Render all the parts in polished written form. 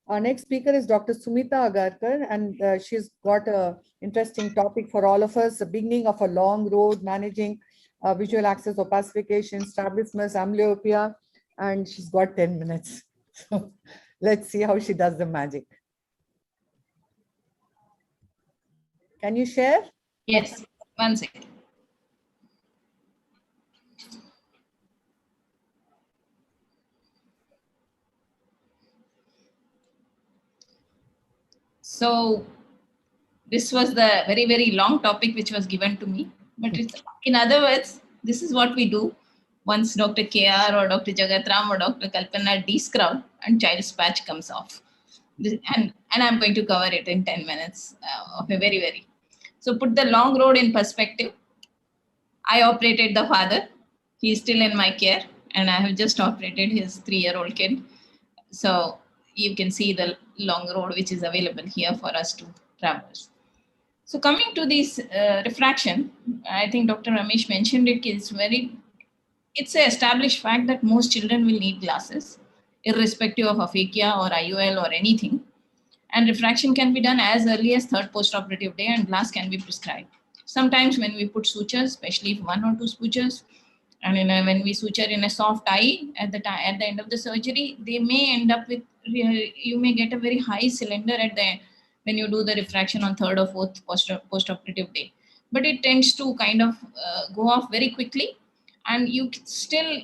Our next speaker is Dr. Sumita Agarkar, and she's got an interesting topic for all of us, the beginning of a long road, managing visual access opacification, strabismus, amblyopia, and she's got 10 minutes. So let's see how she does the magic. Can you share? Yes, one second. So this was the very, very long topic which was given to me. But it's, in other words, this is what we do once Dr. KR or Dr. Jagatram or Dr. Kalpana de-scrub and child's patch comes off. And I'm going to cover it in 10 minutes of a very, very. So put the long road in perspective. I operated the father. He's still in my care, and I have just operated his 3-year-old kid. So you can see the long road which is available here for us to traverse. So coming to this refraction, I think Dr. Ramesh mentioned it. It's an established fact that most children will need glasses, irrespective of aphakia or IOL or anything. And refraction can be done as early as third postoperative day, and glass can be prescribed. Sometimes when we put sutures, especially if 1 or 2 sutures, and when we suture in a soft eye at the end of the surgery, they may end up with, you may get a very high cylinder at the when you do the refraction on third or fourth postoperative day. But it tends to kind of go off very quickly, and you can still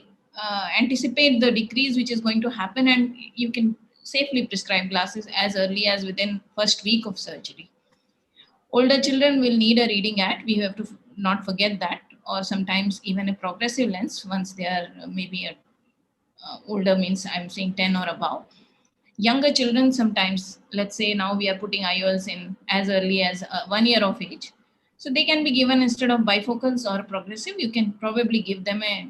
anticipate the decrease which is going to happen, and you can safely prescribe glasses as early as within first week of surgery. Older children will need a reading at, we have to not forget that, or sometimes even a progressive lens once they are maybe older, means I'm saying 10 or above. Younger children sometimes, let's say now we are putting IOLs in as early as 1 year of age. So they can be given, instead of bifocals or progressive, you can probably give them a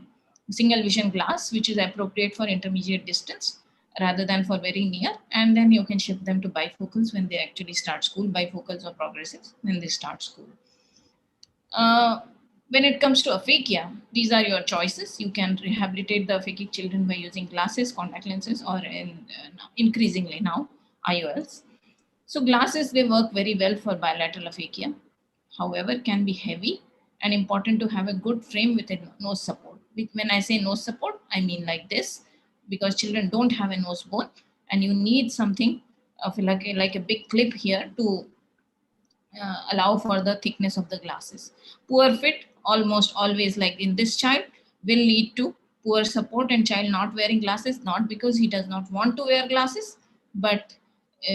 single vision glass, which is appropriate for intermediate distance rather than for very near. And then you can shift them to bifocals when they actually start school, bifocals or progressives when they start school. When it comes to aphakia, these are your choices. You can rehabilitate the aphakic children by using glasses, contact lenses, or increasingly now IOLs. So glasses, they work very well for bilateral aphakia. However, can be heavy and important to have a good frame with a nose support. When I say nose support, I mean like this, because children don't have a nose bone, and you need something of like a big clip here to allow for the thickness of the glasses. Poor fit, almost always like in this child, will lead to poor support and child not wearing glasses, not because he does not want to wear glasses, but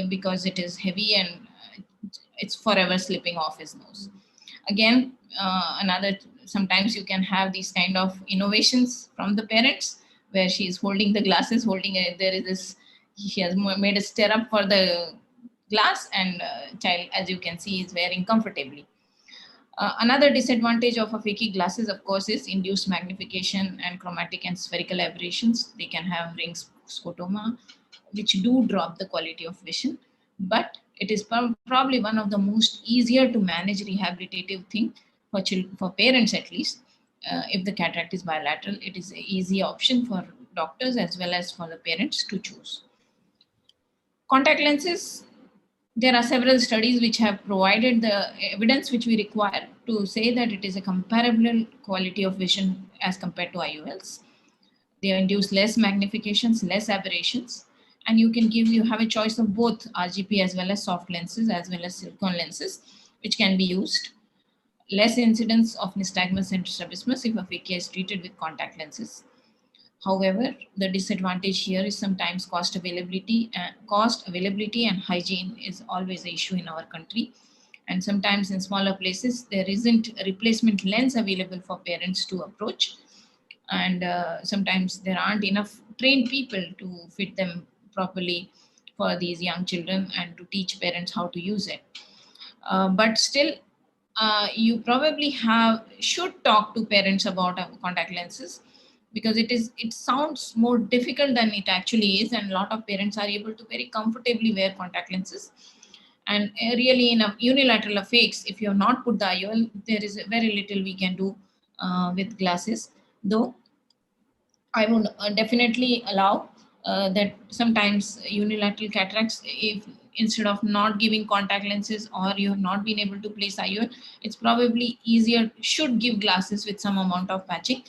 because it is heavy and it's forever slipping off his nose. Again, sometimes you can have these kind of innovations from the parents where she is holding the glasses, there is this, she has made a stirrup for the glass, and child, as you can see, is wearing comfortably. Another disadvantage of aphakic glasses, of course, is induced magnification and chromatic and spherical aberrations. They can have ring scotoma, which do drop the quality of vision, but it is probably one of the most easier to manage rehabilitative thing for parents, at least. If the cataract is bilateral, it is an easy option for doctors as well as for the parents to choose. Contact lenses, there are several studies which have provided the evidence which we require to say that it is a comparable quality of vision as compared to IOLs. They induce less magnifications, less aberrations, and you have a choice of both RGP as well as soft lenses as well as silicone lenses, which can be used. Less incidence of nystagmus and strabismus if aphakia is treated with contact lenses. However, the disadvantage here is sometimes cost availability and hygiene is always an issue in our country. And sometimes in smaller places, there isn't a replacement lens available for parents to approach. And sometimes there aren't enough trained people to fit them properly for these young children and to teach parents how to use it. But still, you probably should talk to parents about contact lenses, because it sounds more difficult than it actually is, and a lot of parents are able to very comfortably wear contact lenses. And really, in a unilateral aphakics, if you have not put the IOL, there is very little we can do with glasses. Though I would definitely allow that sometimes unilateral cataracts, if instead of not giving contact lenses or you have not been able to place IOL, it's probably easier, should give glasses with some amount of patching.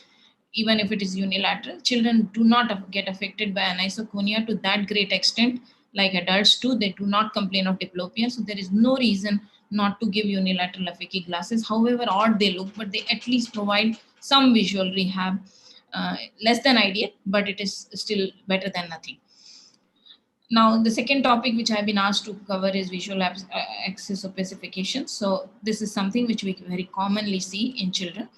Even if it is unilateral, children do not get affected by anisoconia to that great extent like adults do. They do not complain of diplopia, so there is no reason not to give unilateral aphakic glasses, however odd they look, but they at least provide some visual rehab. Less than ideal, but it is still better than nothing. Now, the second topic which I've been asked to cover is visual axis opacification. So this is something which we very commonly see in children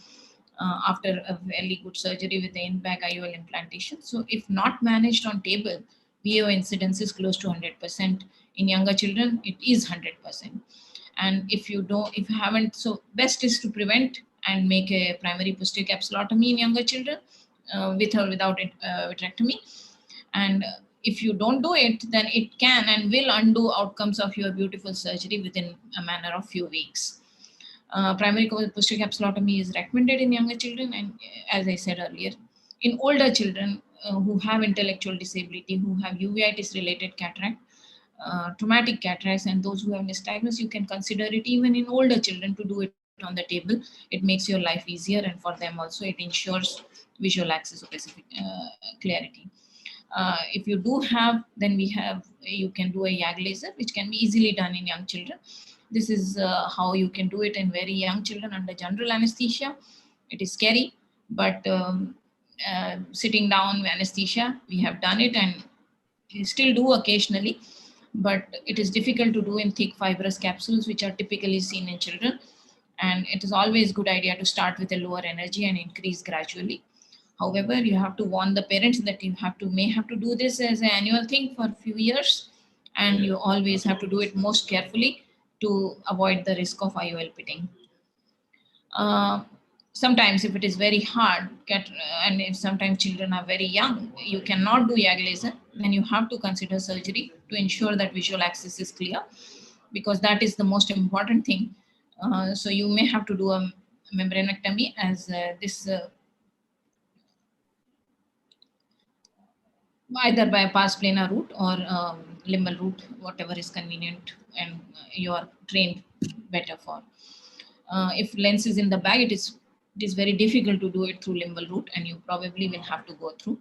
after a very good surgery with the in-bag IOL implantation. So if not managed on table, VO incidence is close to 100%. In younger children, it is 100%. And if you haven't, so best is to prevent and make a primary posterior capsulotomy in younger children with or without vitrectomy. And if you don't do it, then it can and will undo outcomes of your beautiful surgery within a matter of few weeks. Primary posterior capsulotomy is recommended in younger children, and as I said earlier, in older children who have intellectual disability, who have uveitis related cataract, traumatic cataracts, and those who have misdiagnosed, you can consider it even in older children to do it on the table. It makes your life easier, and for them also it ensures visual axis opacific clarity. If you do have, then you can do a YAG laser, which can be easily done in young children. This is how you can do it in very young children under general anesthesia. It is scary, but sitting down anesthesia, we have done it, and we still do occasionally, but it is difficult to do in thick fibrous capsules, which are typically seen in children. And it is always a good idea to start with a lower energy and increase gradually. However, you have to warn the parents that you may have to do this as an annual thing for a few years, and you always have to do it most carefully to avoid the risk of IOL pitting. Sometimes if it is very hard, and if sometimes children are very young, you cannot do YAG laser, then you have to consider surgery to ensure that visual axis is clear, because that is the most important thing. So you may have to do a membranectomy, as this either by a pars plana route or limbal route, whatever is convenient and you are trained better for. If lens is in the bag, it is very difficult to do it through limbal route, and you probably will have to go through.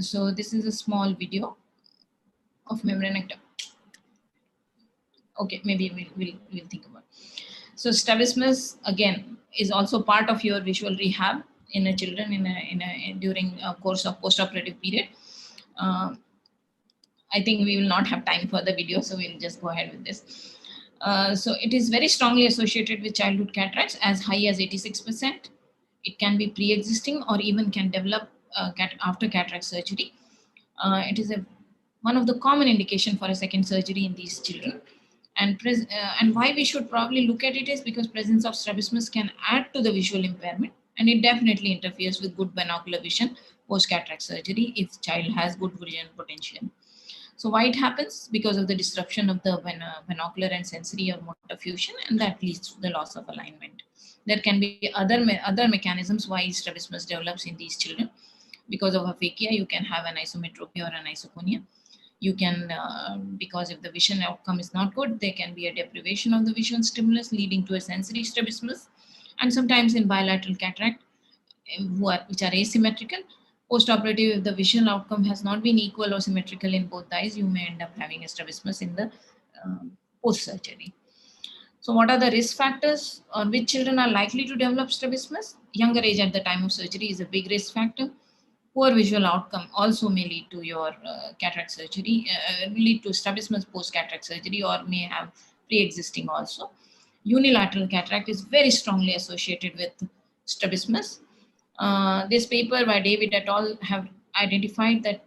So this is a small video of membranectomy. Okay, maybe we'll think about it. So strabismus again is also part of your visual rehab in a children during a course of postoperative period. I think we will not have time for the video, so we'll just go ahead with this. So it is very strongly associated with childhood cataracts, as high as 86%. It can be pre-existing or even can develop after cataract surgery. It is one of the common indication for a second surgery in these children. And why we should probably look at it is because presence of strabismus can add to the visual impairment, and it definitely interferes with good binocular vision post-cataract surgery if child has good vision potential. So why it happens? Because of the disruption of the binocular and sensory or motor fusion, and that leads to the loss of alignment. There can be other mechanisms why strabismus develops in these children. Because of aphakia, you can have an isometropia or an isoconia. You can, because if the vision outcome is not good, there can be a deprivation of the visual stimulus leading to a sensory strabismus. And sometimes in bilateral cataract, which are asymmetrical, post-operative, if the visual outcome has not been equal or symmetrical in both eyes, you may end up having a strabismus in the post-surgery. So what are the risk factors on which children are likely to develop strabismus? Younger age at the time of surgery is a big risk factor. Poor visual outcome also may lead to your cataract surgery, lead to strabismus post-cataract surgery, or may have pre-existing also. Unilateral cataract is very strongly associated with strabismus. This paper by David et al. Have identified that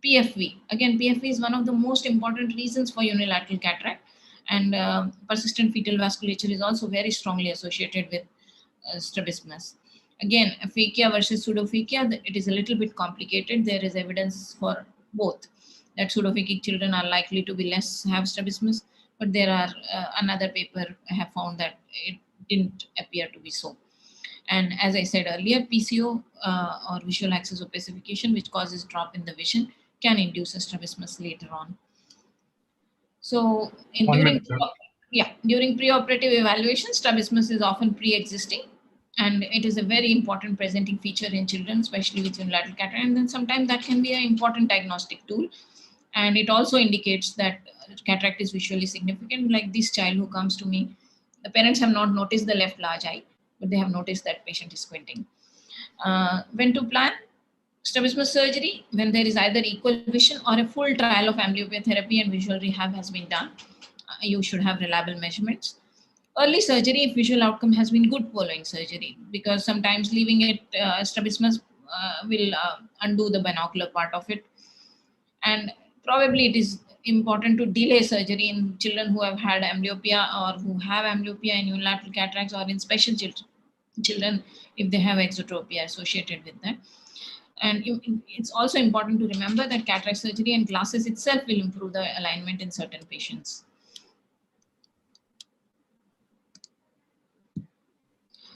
PFV, again, PFV is one of the most important reasons for unilateral cataract, and persistent fetal vasculature is also very strongly associated with strabismus. Again, aphakia versus pseudophakia, it is a little bit complicated. There is evidence for both, that pseudophakic children are likely to be have strabismus, but there are another paper have found that it didn't appear to be so. And as I said earlier, PCO or visual axis opacification, which causes drop in the vision, can induce a strabismus later on. So One minute, sir. during preoperative evaluation, strabismus is often pre-existing, and it is a very important presenting feature in children, especially with unilateral cataract. And then sometimes that can be an important diagnostic tool. And it also indicates that cataract is visually significant. Like this child who comes to me, the parents have not noticed the left large eye, but they have noticed that patient is squinting. When to plan strabismus surgery? When there is either equal vision or a full trial of amblyopia therapy and visual rehab has been done. You should have reliable measurements. Early surgery if visual outcome has been good following surgery, because sometimes leaving it strabismus will undo the binocular part of it. And probably it is important to delay surgery in children who have had amblyopia or who have amblyopia in unilateral cataracts, or in special children if they have exotropia associated with that. And it's also important to remember that cataract surgery and glasses itself will improve the alignment in certain patients.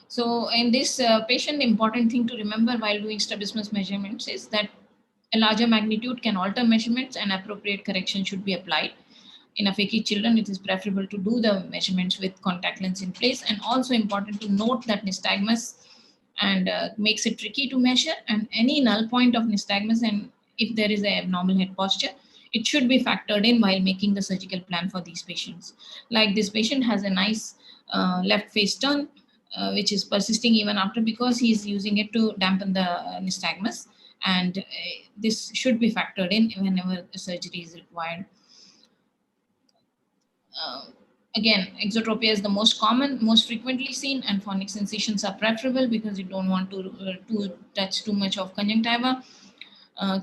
So in this patient, important thing to remember while doing strabismus measurements is that a larger magnitude can alter measurements and appropriate correction should be applied. In aphakic children, it is preferable to do the measurements with contact lens in place, and also important to note that nystagmus and makes it tricky to measure, and any null point of nystagmus, and if there is an abnormal head posture, it should be factored in while making the surgical plan for these patients. Like this patient has a nice left face turn, which is persisting even after, because he is using it to dampen the nystagmus, and this should be factored in whenever surgery is required. Again, exotropia is the most common, most frequently seen, and phonics incisions are preferable because you don't want to touch too much of conjunctiva.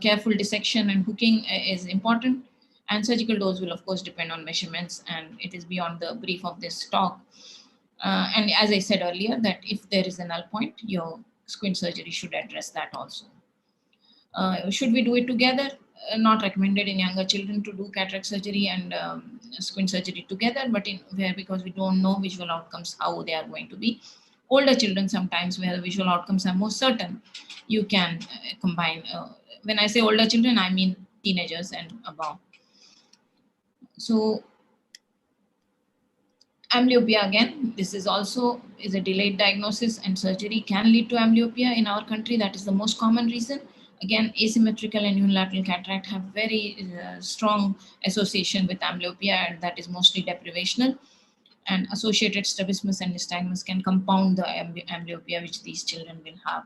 Careful dissection and hooking is important, and surgical dose will of course depend on measurements, and it is beyond the brief of this talk. And as I said earlier, that if there is a null point, your squint surgery should address that also. Should we do it together? Not recommended in younger children to do cataract surgery and squint surgery together, but because we don't know visual outcomes, how they are going to be. Older children, sometimes where the visual outcomes are more certain, you can combine. When I say older children, I mean teenagers and above. So amblyopia, again, this is also a delayed diagnosis, and surgery can lead to amblyopia in our country. That is the most common reason. Again, asymmetrical and unilateral cataract have very strong association with amblyopia, and that is mostly deprivational. And associated strabismus and nystagmus can compound the amblyopia which these children will have.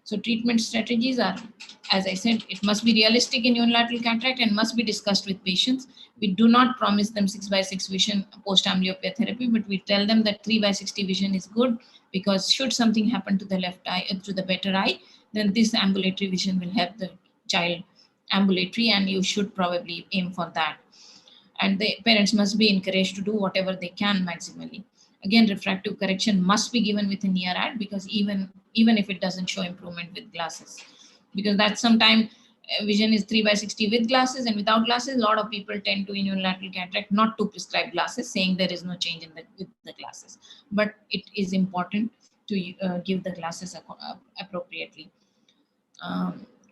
So treatment strategies are, as I said, it must be realistic in unilateral cataract and must be discussed with patients. We do not promise them 6/6 vision post-amblyopia therapy, but we tell them that 3/60 vision is good, because should something happen to the left eye, to the better eye, then this ambulatory vision will help the child ambulatory, and you should probably aim for that. And the parents must be encouraged to do whatever they can maximally. Again, refractive correction must be given with a near ad, because even if it doesn't show improvement with glasses, because that's sometimes vision is 3/60 with glasses, and without glasses, a lot of people tend to, in unilateral cataract, not to prescribe glasses, saying there is no change in with the glasses. But it is important to give the glasses appropriately.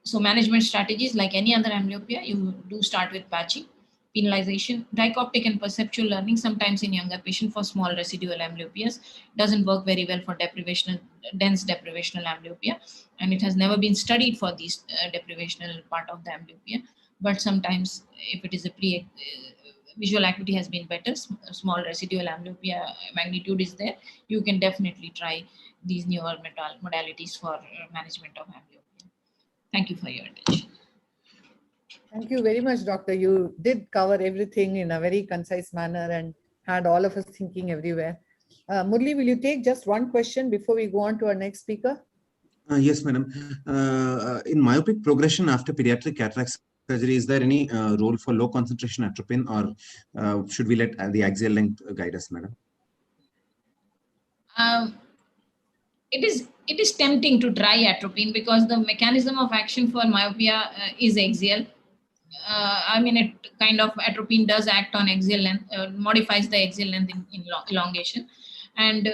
So management strategies, like any other amblyopia, you do start with patching, penalization, dichoptic and perceptual learning, sometimes in younger patients for small residual amblyopias. Doesn't work very well for dense deprivational amblyopia, and it has never been studied for this deprivational part of the amblyopia. But sometimes if it is a visual acuity has been better, small residual amblyopia magnitude is there, you can definitely try these newer modalities for management of amblyopia. Thank you for your attention. Thank you very much, Doctor. You did cover everything in a very concise manner and had all of us thinking everywhere. Murli, will you take just one question before we go on to our next speaker? Yes, madam. In myopic progression after pediatric cataract surgery, is there any role for low concentration atropine, or should we let the axial length guide us, madam? It is tempting to try atropine, because the mechanism of action for myopia is axial. I mean, it kind of, atropine does act on axial length, modifies the axial length in elongation, and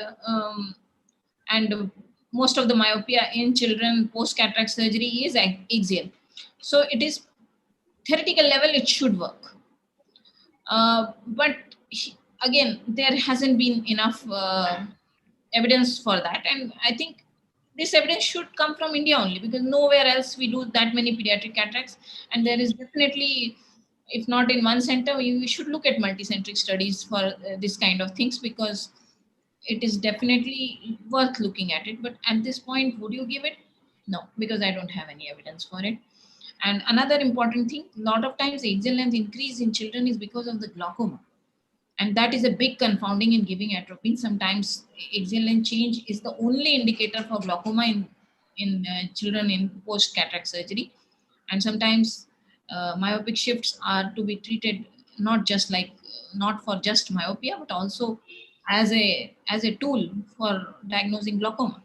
most of the myopia in children post cataract surgery is axial. So it is theoretical level, it should work. But again, there hasn't been enough evidence for that. And I think this evidence should come from India only, because nowhere else we do that many pediatric cataracts. And there is definitely, if not in one center, we should look at multicentric studies for this kind of things, because it is definitely worth looking at it. But at this point, would you give it? No, because I don't have any evidence for it. And another important thing, a lot of times axial length increase in children is because of the glaucoma. And that is a big confounding in giving atropine. Sometimes axial length change is the only indicator for glaucoma in children in post-cataract surgery. And sometimes myopic shifts are to be treated not for just myopia, but also as a tool for diagnosing glaucoma.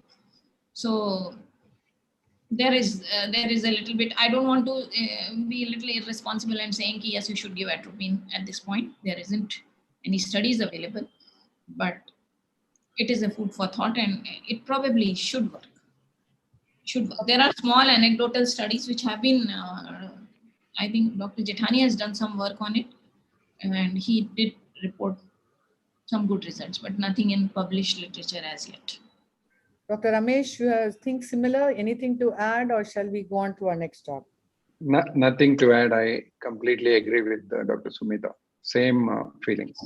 So there is a little bit, I don't want to be a little irresponsible and saying yes, you should give atropine at this point. There isn't any studies available, but it is a food for thought, and it probably should work. There are small anecdotal studies which have been I think Dr. Jethani has done some work on it, and he did report some good results, but nothing in published literature as yet. Dr. Ramesh, you think similar? Anything to add, or shall we go on to our next talk? Nothing to add. I completely agree with Dr. Sumita. Same feelings.